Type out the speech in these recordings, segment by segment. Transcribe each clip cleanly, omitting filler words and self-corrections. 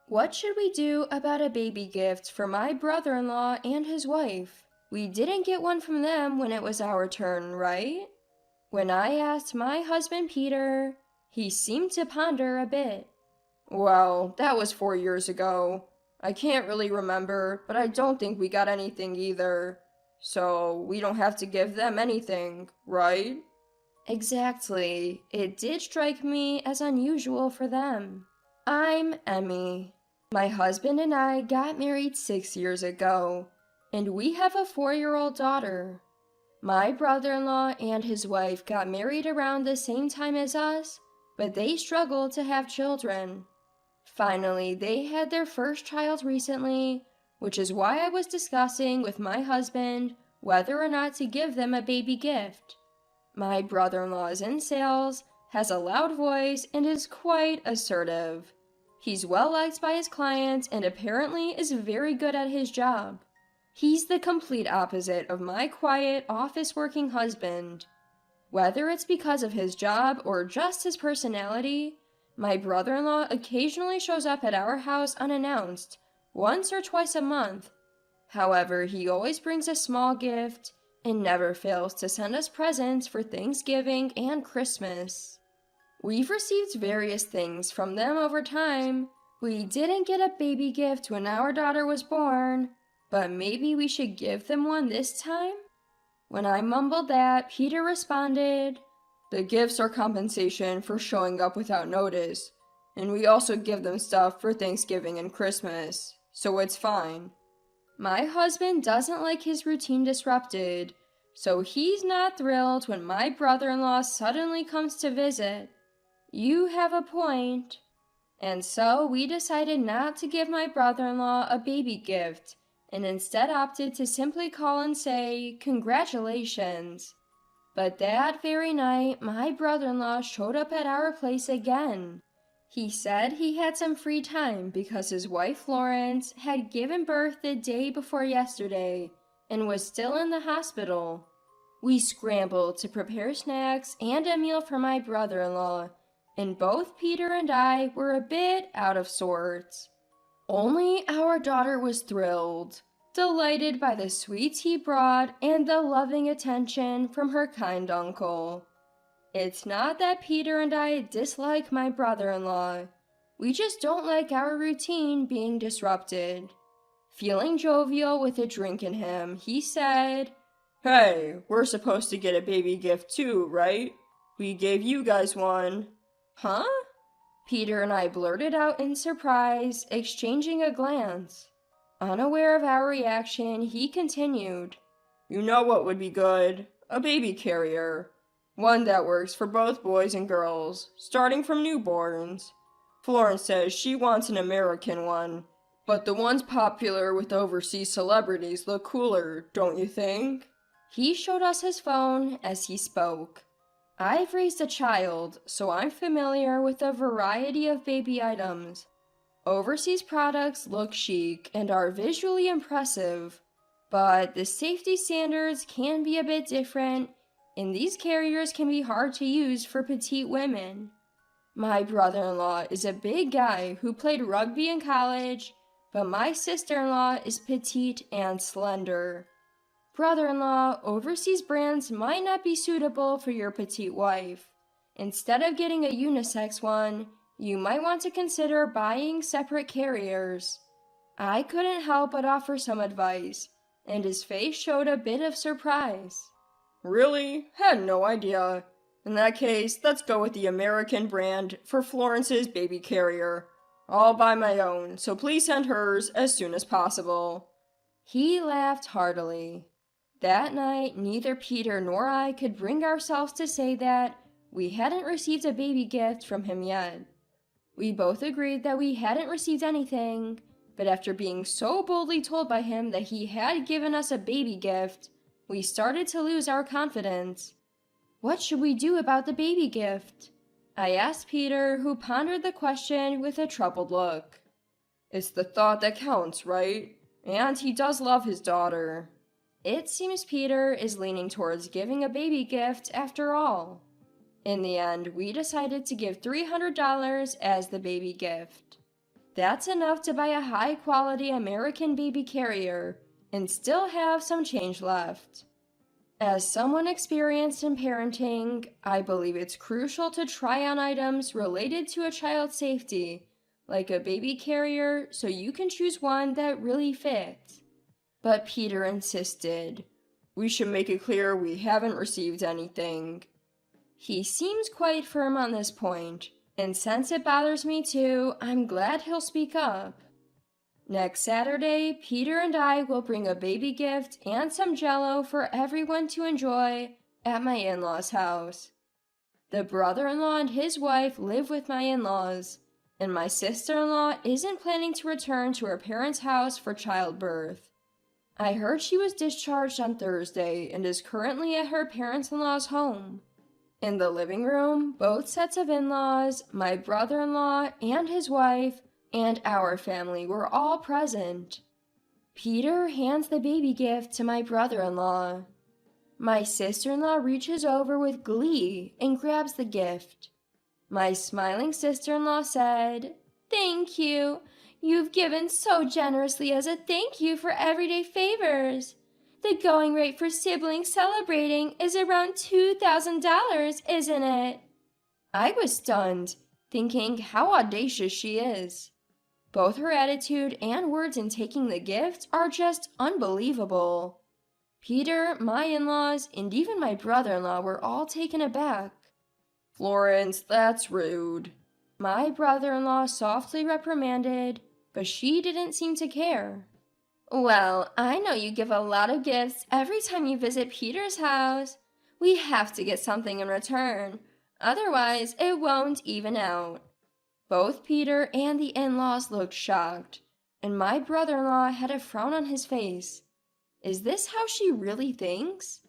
What should we do about a baby gift for my brother-in-law and his wife? We didn't get one from them when it was our turn, right? When I asked my husband Peter, he seemed to ponder a bit. Well, that was 4 years ago. I can't really remember, but I don't think we got anything either. So we don't have to give them anything, right? Exactly. It did strike me as unusual for them. I'm Emmy. My husband and I got married 6 years ago, and we have a 4-year-old daughter. My brother-in-law and his wife got married around the same time as us, but they struggled to have children. Finally, they had their first child recently, which is why I was discussing with my husband whether or not to give them a baby gift. My brother-in-law is in sales, has a loud voice, and is quite assertive. He's well liked by his clients and apparently is very good at his job. He's the complete opposite of my quiet, office-working husband. Whether it's because of his job or just his personality, my brother-in-law occasionally shows up at our house unannounced, once or twice a month. However, he always brings a small gift and never fails to send us presents for Thanksgiving and Christmas. We've received various things from them over time. We didn't get a baby gift when our daughter was born, but maybe we should give them one this time? When I mumbled that, Peter responded, "The gifts are compensation for showing up without notice, and we also give them stuff for Thanksgiving and Christmas, so it's fine." My husband doesn't like his routine disrupted, so he's not thrilled when my brother-in-law suddenly comes to visit. You have a point. And so we decided not to give my brother-in-law a baby gift, and instead opted to simply call and say, "Congratulations." But that very night, my brother-in-law showed up at our place again. He said he had some free time because his wife Florence had given birth the day before yesterday and was still in the hospital. We scrambled to prepare snacks and a meal for my brother-in-law, and both Peter and I were a bit out of sorts. Only our daughter was thrilled, delighted by the sweets he brought and the loving attention from her kind uncle. It's not that Peter and I dislike my brother-in-law. We just don't like our routine being disrupted. Feeling jovial with a drink in him, he said, "Hey, we're supposed to get a baby gift too, right? We gave you guys one." "Huh?" Peter and I blurted out in surprise, exchanging a glance. Unaware of our reaction, he continued, "You know what would be good? A baby carrier. One that works for both boys and girls, starting from newborns. Florence says she wants an American one, but the ones popular with overseas celebrities look cooler, don't you think?" He showed us his phone as he spoke. I've raised a child, so I'm familiar with a variety of baby items. Overseas products look chic and are visually impressive, but the safety standards can be a bit different, and these carriers can be hard to use for petite women. My brother-in-law is a big guy who played rugby in college, but my sister-in-law is petite and slender. Brother-in-law, overseas brands might not be suitable for your petite wife. Instead of getting a unisex one, you might want to consider buying separate carriers. I couldn't help but offer some advice, and his face showed a bit of surprise. "Really? Had no idea. In that case, let's go with the American brand for Florence's baby carrier. I'll buy my own, so please send hers as soon as possible." He laughed heartily. That night, neither Peter nor I could bring ourselves to say that we hadn't received a baby gift from him yet. We both agreed that we hadn't received anything, but after being so boldly told by him that he had given us a baby gift, we started to lose our confidence. What should we do about the baby gift? I asked Peter, who pondered the question with a troubled look. It's the thought that counts, right? And he does love his daughter. It seems Peter is leaning towards giving a baby gift after all. In the end, we decided to give $300 as the baby gift. That's enough to buy a high-quality American baby carrier and still have some change left. As someone experienced in parenting, I believe it's crucial to try on items related to a child's safety, like a baby carrier, so you can choose one that really fits. But Peter insisted. We should make it clear we haven't received anything. He seems quite firm on this point, and since it bothers me too, I'm glad he'll speak up. Next Saturday, Peter and I will bring a baby gift and some Jell-O for everyone to enjoy at my in-laws' house. The brother-in-law and his wife live with my in-laws, and my sister-in-law isn't planning to return to her parents' house for childbirth. I heard she was discharged on Thursday and is currently at her parents-in-law's home. In the living room, both sets of in-laws, my brother-in-law and his wife, and our family were all present. Peter hands the baby gift to my brother-in-law. My sister-in-law reaches over with glee and grabs the gift. My smiling sister-in-law said, "Thank you. You've given so generously as a thank you for everyday favors. The going rate for siblings celebrating is around $2,000, isn't it?" I was stunned, thinking how audacious she is. Both her attitude and words in taking the gift are just unbelievable. Peter, my in-laws, and even my brother-in-law were all taken aback. "Florence, that's rude," my brother-in-law softly reprimanded, but she didn't seem to care. "Well, I know you give a lot of gifts every time you visit Peter's house. We have to get something in return, otherwise it won't even out." Both Peter and the in-laws looked shocked, and my brother-in-law had a frown on his face. Is this how she really thinks?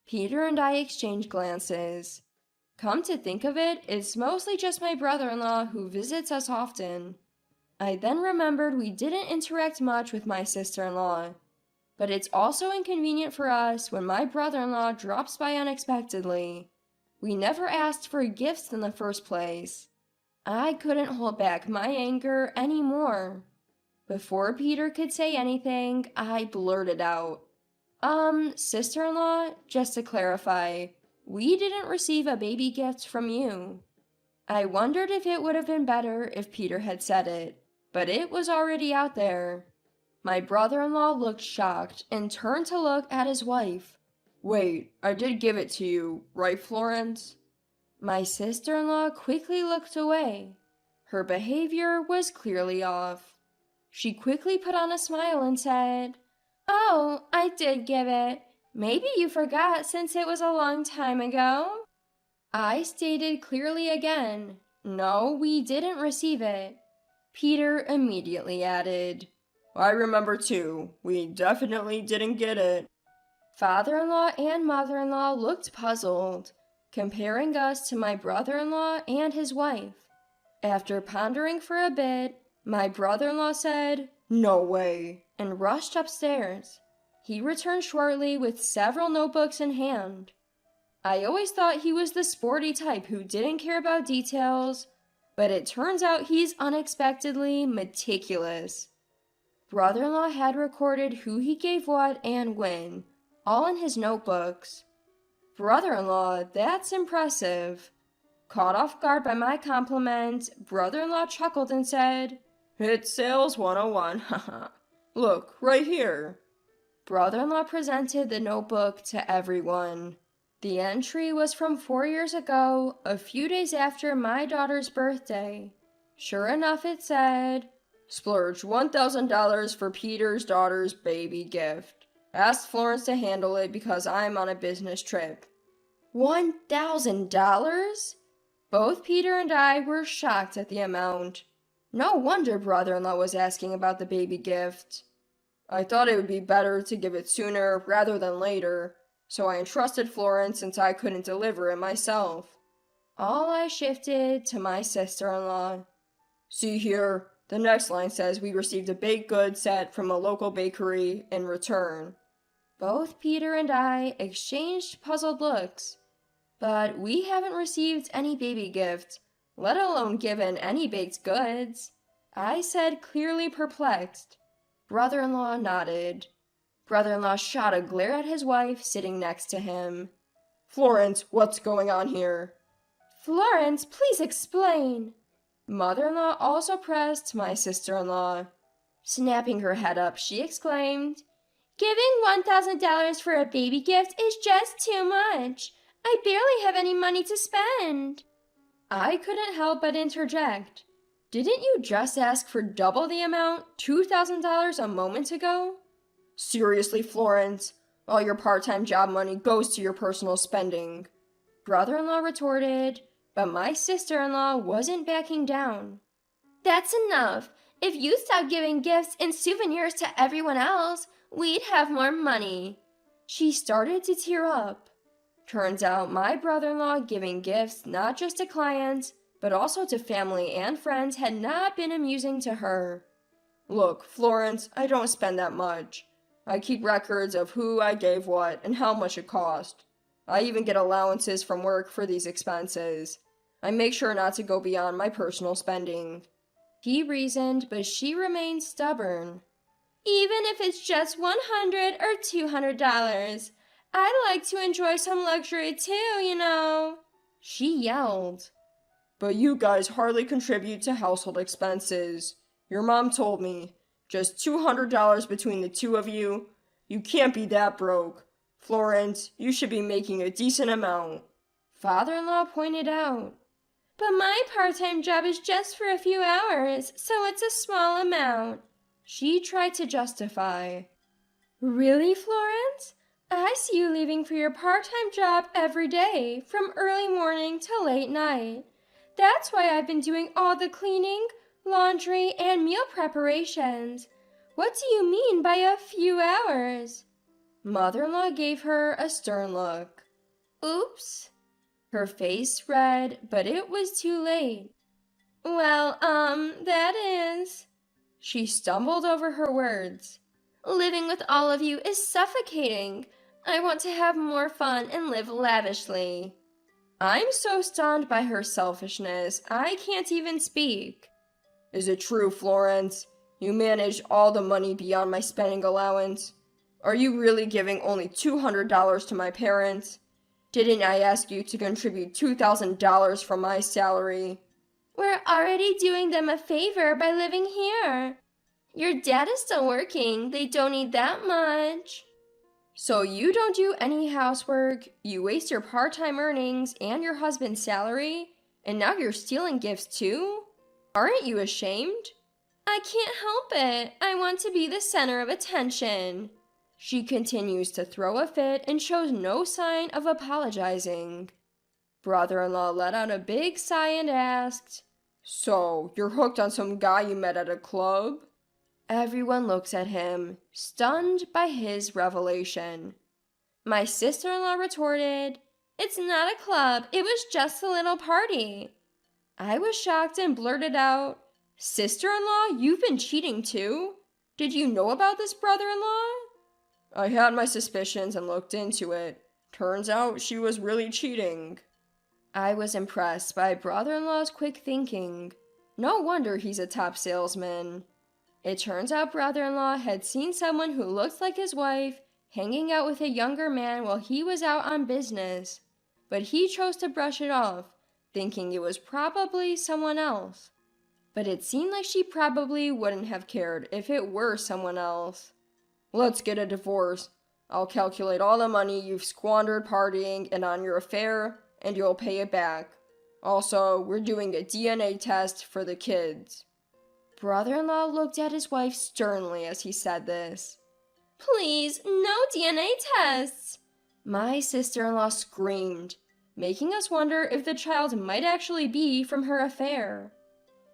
Peter and I exchanged glances. Come to think of it, it's mostly just my brother-in-law who visits us often. I then remembered we didn't interact much with my sister-in-law, but it's also inconvenient for us when my brother-in-law drops by unexpectedly. We never asked for gifts in the first place. I couldn't hold back my anger anymore. Before Peter could say anything, I blurted out, sister-in-law, just to clarify, we didn't receive a baby gift from you." I wondered if it would have been better if Peter had said it, but it was already out there. My brother-in-law looked shocked and turned to look at his wife. "Wait, I did give it to you, right, Florence?" My sister-in-law quickly looked away. Her behavior was clearly off. She quickly put on a smile and said, "Oh, I did give it. Maybe you forgot since it was a long time ago." I stated clearly again, "No, we didn't receive it." Peter immediately added, "I remember too. We definitely didn't get it." Father-in-law and mother-in-law looked puzzled, comparing us to my brother-in-law and his wife. After pondering for a bit, my brother-in-law said, "No way," and rushed upstairs. He returned shortly with several notebooks in hand. I always thought he was the sporty type who didn't care about details, but it turns out he's unexpectedly meticulous. Brother-in-law had recorded who he gave what and when, all in his notebooks. Brother-in-law, that's impressive. Caught off guard by my compliment, brother-in-law chuckled and said, "It's sales 101, haha. Look, right here." Brother-in-law presented the notebook to everyone. The entry was from 4 years ago, a few days after my daughter's birthday. Sure enough, it said, "Splurge $1,000 for Peter's daughter's baby gift. Ask Florence to handle it because I'm on a business trip." $1,000? Both Peter and I were shocked at the amount. No wonder brother-in-law was asking about the baby gift. "I thought it would be better to give it sooner rather than later, so I entrusted Florence since I couldn't deliver it myself." All I shifted to my sister-in-law. "See here, the next line says we received a baked goods set from a local bakery in return." Both Peter and I exchanged puzzled looks. But we haven't received any baby gift, let alone given any baked goods. I said, clearly perplexed. Brother-in-law nodded. Brother-in-law shot a glare at his wife sitting next to him. Florence, what's going on here? Florence, please explain. Mother-in-law also pressed my sister-in-law. Snapping her head up, she exclaimed, "Giving $1,000 for a baby gift is just too much. I barely have any money to spend." I couldn't help but interject. Didn't you just ask for double the amount, $2,000 a moment ago? Seriously, Florence, all your part-time job money goes to your personal spending. Brother-in-law retorted, but my sister-in-law wasn't backing down. That's enough. If you stopped giving gifts and souvenirs to everyone else, we'd have more money. She started to tear up. Turns out my brother-in-law giving gifts not just to clients, but also to family and friends had not been amusing to her. Look, Florence, I don't spend that much. I keep records of who I gave what and how much it cost. I even get allowances from work for these expenses. I make sure not to go beyond my personal spending. He reasoned, but she remained stubborn. Even if it's just $100 or $200, I'd like to enjoy some luxury too, you know. She yelled. But you guys hardly contribute to household expenses. Your mom told me. Just $200 between the two of you. You can't be that broke. Florence, you should be making a decent amount. Father-in-law pointed out. But my part-time job is just for a few hours, so it's a small amount. She tried to justify. Really, Florence? I see you leaving for your part-time job every day, from early morning till late night. That's why I've been doing all the cleaning, laundry, and meal preparations. What do you mean by a few hours? Mother-in-law gave her a stern look. Oops. Her face red, but it was too late. Well, that is... She stumbled over her words. Living with all of you is suffocating. I want to have more fun and live lavishly. I'm so stunned by her selfishness, I can't even speak. Is it true, Florence? You manage all the money beyond my spending allowance? Are you really giving only $200 to my parents? Didn't I ask you to contribute $2,000 from my salary? We're already doing them a favor by living here. Your dad is still working. They don't need that much. So you don't do any housework, you waste your part-time earnings and your husband's salary, and now you're stealing gifts too? Aren't you ashamed? I can't help it. I want to be the center of attention. She continues to throw a fit and shows no sign of apologizing. Brother-in-law let out a big sigh and asked, So, you're hooked on some guy you met at a club? Everyone looks at him, stunned by his revelation. My sister-in-law retorted, It's not a club, it was just a little party. I was shocked and blurted out, Sister-in-law, you've been cheating too? Did you know about this brother-in-law? I had my suspicions and looked into it. Turns out she was really cheating. I was impressed by brother-in-law's quick thinking. No wonder he's a top salesman. It turns out brother-in-law had seen someone who looked like his wife hanging out with a younger man while he was out on business, but he chose to brush it off, thinking it was probably someone else. But it seemed like she probably wouldn't have cared if it were someone else. Let's get a divorce. I'll calculate all the money you've squandered partying and on your affair, and you'll pay it back. Also, we're doing a DNA test for the kids. Brother-in-law looked at his wife sternly as he said this. Please, no DNA tests! My sister-in-law screamed, making us wonder if the child might actually be from her affair.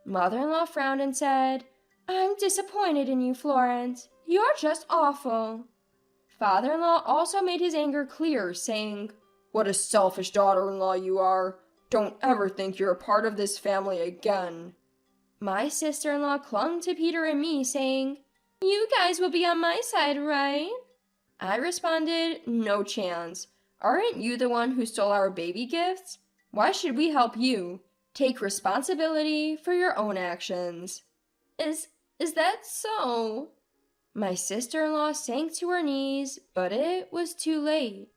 Mother-in-law frowned and said, I'm disappointed in you, Florence. You're just awful. Father-in-law also made his anger clear, saying, What a selfish daughter-in-law you are. Don't ever think you're a part of this family again. My sister-in-law clung to Peter and me, saying, You guys will be on my side, right? I responded, No chance. Aren't you the one who stole our baby gifts? Why should we help you? Take responsibility for your own actions. Is is that so? My sister-in-law sank to her knees, but it was too late.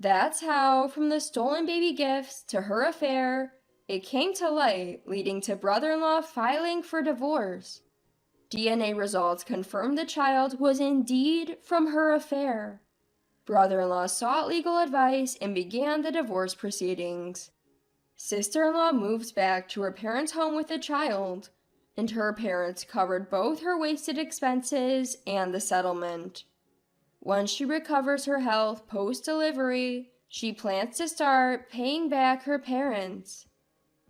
That's how, from the stolen baby gifts to her affair, it came to light, leading to brother-in-law filing for divorce. DNA results confirmed the child was indeed from her affair. Brother-in-law sought legal advice and began the divorce proceedings. Sister-in-law moved back to her parents' home with the child, and her parents covered both her wasted expenses and the settlement. Once she recovers her health post-delivery, she plans to start paying back her parents.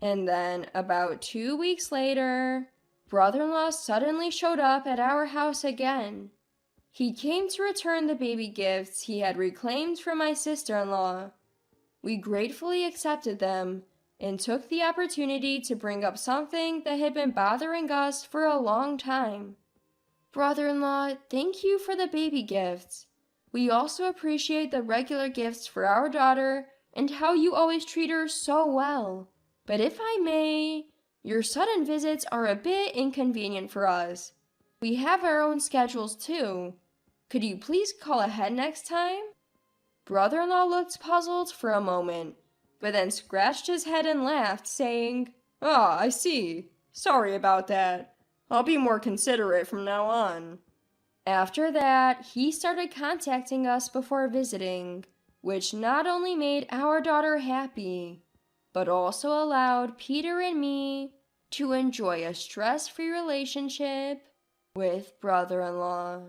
And then, about 2 weeks later, brother-in-law suddenly showed up at our house again. He came to return the baby gifts he had reclaimed from my sister-in-law. We gratefully accepted them and took the opportunity to bring up something that had been bothering us for a long time. Brother-in-law, thank you for the baby gifts. We also appreciate the regular gifts for our daughter and how you always treat her so well. But if I may, your sudden visits are a bit inconvenient for us. We have our own schedules too. Could you please call ahead next time? Brother-in-law looked puzzled for a moment, but then scratched his head and laughed, saying, "Ah, I see. Sorry about that. I'll be more considerate from now on." After that, he started contacting us before visiting, which not only made our daughter happy, but also allowed Peter and me to enjoy a stress-free relationship with brother-in-law.